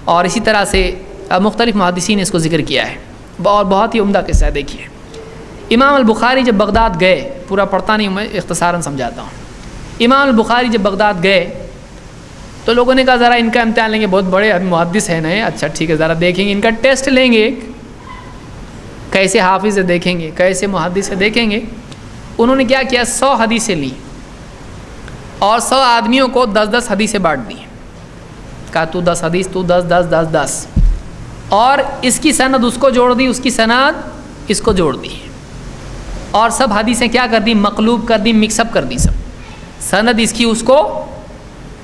اور اسی طرح سے مختلف محدثین نے اس کو ذکر کیا ہے، اور بہت ہی عمدہ قصہ ہے۔ دیکھیے امام البخاری جب بغداد گئے، پورا پڑھتا نہیں ہوں میں، اختصاراً سمجھاتا ہوں۔ امام البخاری جب بغداد گئے تو لوگوں نے کہا ذرا ان کا امتحان لیں گے، بہت بڑے محدث ہیں نئے، اچھا ٹھیک ہے ذرا دیکھیں گے، ان کا ٹیسٹ لیں گے، کیسے حافظ ہے دیکھیں گے، کیسے محدث ہے دیکھیں گے۔ انہوں نے کیا کیا، 100 حدیثیں لیں اور 100 آدمیوں کو 10-10 حدیثیں بانٹ دی، کہا تو 10 حدیث، تو 10 اور اس کی سند اس کو جوڑ دی، اس کی سند اس کو جوڑ دی، اور سب حدیثیں کیا کر دی، مقلوب کر دی، مکس اپ کر دی، سب سند اس کی اس کو،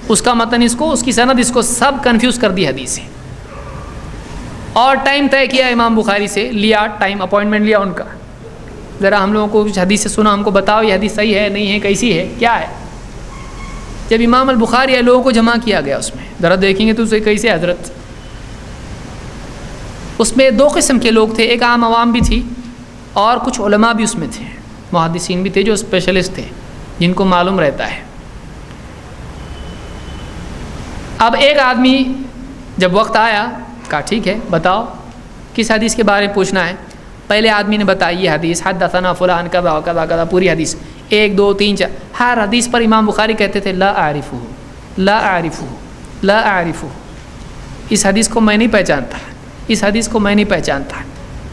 اس کا متن اس کو، اس کی سند اس کو، سب کنفیوز کر دی حدیثیں۔ اور ٹائم طے کیا امام بخاری سے، لیا ٹائم، اپوائنٹمنٹ لیا ان کا، ذرا ہم لوگوں کو کچھ حدیث سے سنا، ہم کو بتاؤ یہ حدیث صحیح ہے نہیں ہے، کیسی ہے، کیا ہے۔ جب امام البخاری ہے لوگوں کو جمع کیا گیا اس میں، ذرا دیکھیں گے تو اسے کیسے حضرت۔ اس میں 2 قسم کے لوگ تھے، ایک عام عوام بھی تھی اور کچھ علماء بھی اس میں تھے، محدثین بھی تھے جو اسپیشلسٹ تھے، جن کو معلوم رہتا ہے۔ اب ایک آدمی جب وقت آیا کہا ٹھیک ہے بتاؤ کس حدیث کے بارے میں پوچھنا ہے۔ پہلے آدمی نے بتائی یہ حدیث، حدثنا فلان کذا و کذا کذا، پوری حدیث 1 2 3 4، ہر حدیث پر امام بخاری کہتے تھے لا اعرفہ لا اعرفہ لا اعرفہ، اس حدیث کو میں نہیں پہچانتا، اس حدیث کو میں نہیں پہچانتا،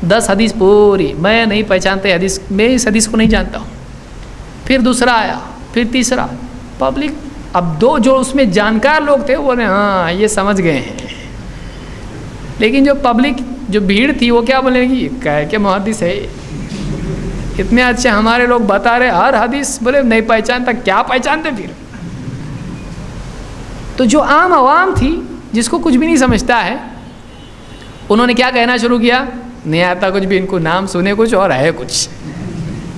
10 حدیث پوری میں نہیں پہچانتے حدیث، میں اس حدیث کو نہیں جانتا ہوں۔ پھر دوسرا آیا، پھر تیسرا، پبلک اب 2 جو اس میں جانکار لوگ تھے وہ نے ہاں یہ سمجھ گئے ہیں، لیکن جو پبلک جو بھیڑ تھی وہ کیا بولے گی، کہ محدث ہے اتنے اچھے ہمارے لوگ بتا رہے ہر حدیث، بولے نہیں پہچانتا، کیا پہچانتے پھر۔ تو جو عام عوام تھی جس کو کچھ بھی نہیں سمجھتا ہے، انہوں نے کیا کہنا شروع کیا، نہیں آتا کچھ بھی، ان کو نام سنے کچھ اور ہے کچھ،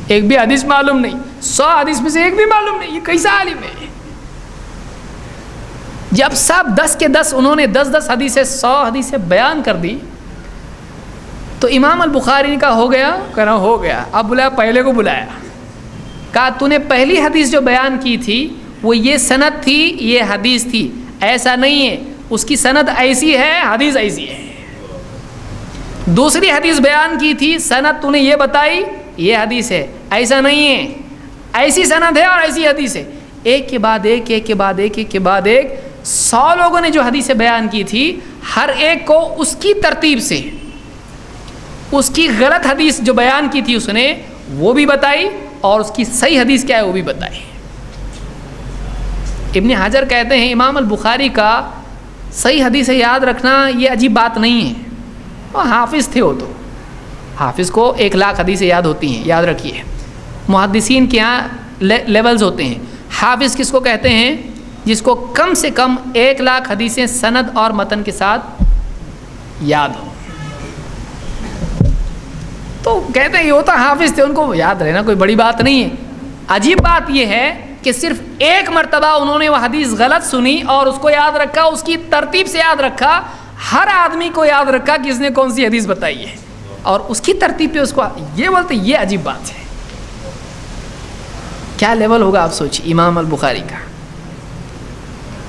ایک بھی حدیث معلوم نہیں، 100 حدیث میں سے ایک بھی معلوم نہیں، یہ کیسا عالم ہے۔ جب سب 10 کے 10 انہوں نے 10 حدیثیں 100 حدیثیں بیان کر دی تو امام البخاری نے کہا ہو گیا، کہنا ہو گیا، اب بلایا، پہلے کو بلایا، کہا تو نے پہلی حدیث جو بیان کی تھی وہ یہ سند تھی، یہ حدیث تھی، ایسا نہیں ہے، اس کی سند ایسی ہے، حدیث ایسی ہے۔ دوسری حدیث بیان کی تھی، سند تو نے یہ بتائی، یہ حدیث ہے، ایسا نہیں ہے، ایسی سند ہے اور ایسی حدیث ہے۔ ایک کے بعد ایک، ایک کے بعد ایک، ایک کے بعد ایک، 100 لوگوں نے جو حدیثیں بیان کی تھی، ہر ایک کو اس کی ترتیب سے اس کی غلط حدیث جو بیان کی تھی اس نے وہ بھی بتائی، اور اس کی صحیح حدیث کیا ہے وہ بھی بتائی۔ ابن حجر کہتے ہیں امام البخاری کا صحیح حدیث یاد رکھنا یہ عجیب بات نہیں ہے، وہ حافظ تھے، وہ تو حافظ کو 1,00,000 حدیثیں یاد ہوتی ہیں، یاد رکھیے، محدثین کے یہاں لیولز ہوتے ہیں۔ حافظ کس کو کہتے ہیں، جس کو کم سے کم 1,00,000 حدیثیں سند اور متن کے ساتھ یاد ہو، تو کہتے ہیں یہ ہوتا حافظ تھے، ان کو یاد رہنا کوئی بڑی بات نہیں ہے۔ عجیب بات یہ ہے کہ صرف ایک مرتبہ انہوں نے وہ حدیث غلط سنی اور اس کو یاد رکھا، اس کی ترتیب سے یاد رکھا، ہر آدمی کو یاد رکھا کہ اس نے کون سی حدیث بتائی ہے اور اس کی ترتیب پہ اس کو یہ بولتے، یہ عجیب بات ہے۔ کیا لیول ہوگا آپ سوچیے امام البخاری کا،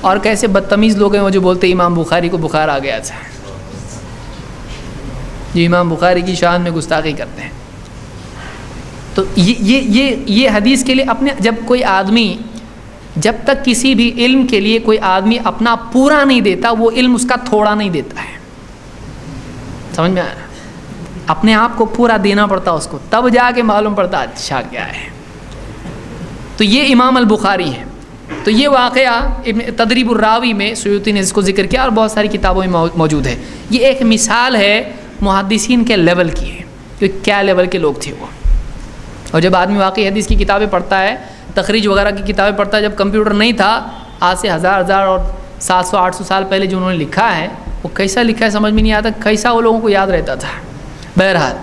اور کیسے بدتمیز لوگ ہیں وہ جو بولتے امام بخاری کو بخار آ گیا تھا، جو امام بخاری کی شان میں گستاخی کرتے ہیں۔ تو یہ حدیث کے لیے اپنے، جب کوئی آدمی، جب تک کسی بھی علم کے لیے کوئی آدمی اپنا پورا نہیں دیتا، وہ علم اس کا تھوڑا نہیں دیتا ہے، سمجھ میں آیا نا؟ اپنے آپ کو پورا دینا پڑتا اس کو، تب جا کے معلوم پڑتا اچھا کیا ہے۔ تو یہ امام البخاری ہیں۔ تو یہ واقعہ تدریب الراوی میں سیوطی نے اس کو ذکر کیا اور بہت ساری کتابوں میں موجود ہے۔ یہ ایک مثال ہے محدثین کے لیول کی ہے کہ کیا لیول کے لوگ تھے وہ۔ اور جب آدمی واقعی حدیث کی کتابیں پڑھتا ہے، تخریج وغیرہ کی کتابیں پڑھتا ہے، جب کمپیوٹر نہیں تھا، آج سے 1000 اور 700-800 سال پہلے جو انہوں نے لکھا ہے وہ کیسا لکھا ہے سمجھ میں نہیں آتا، کیسا وہ لوگوں کو یاد رہتا تھا۔ بہرحال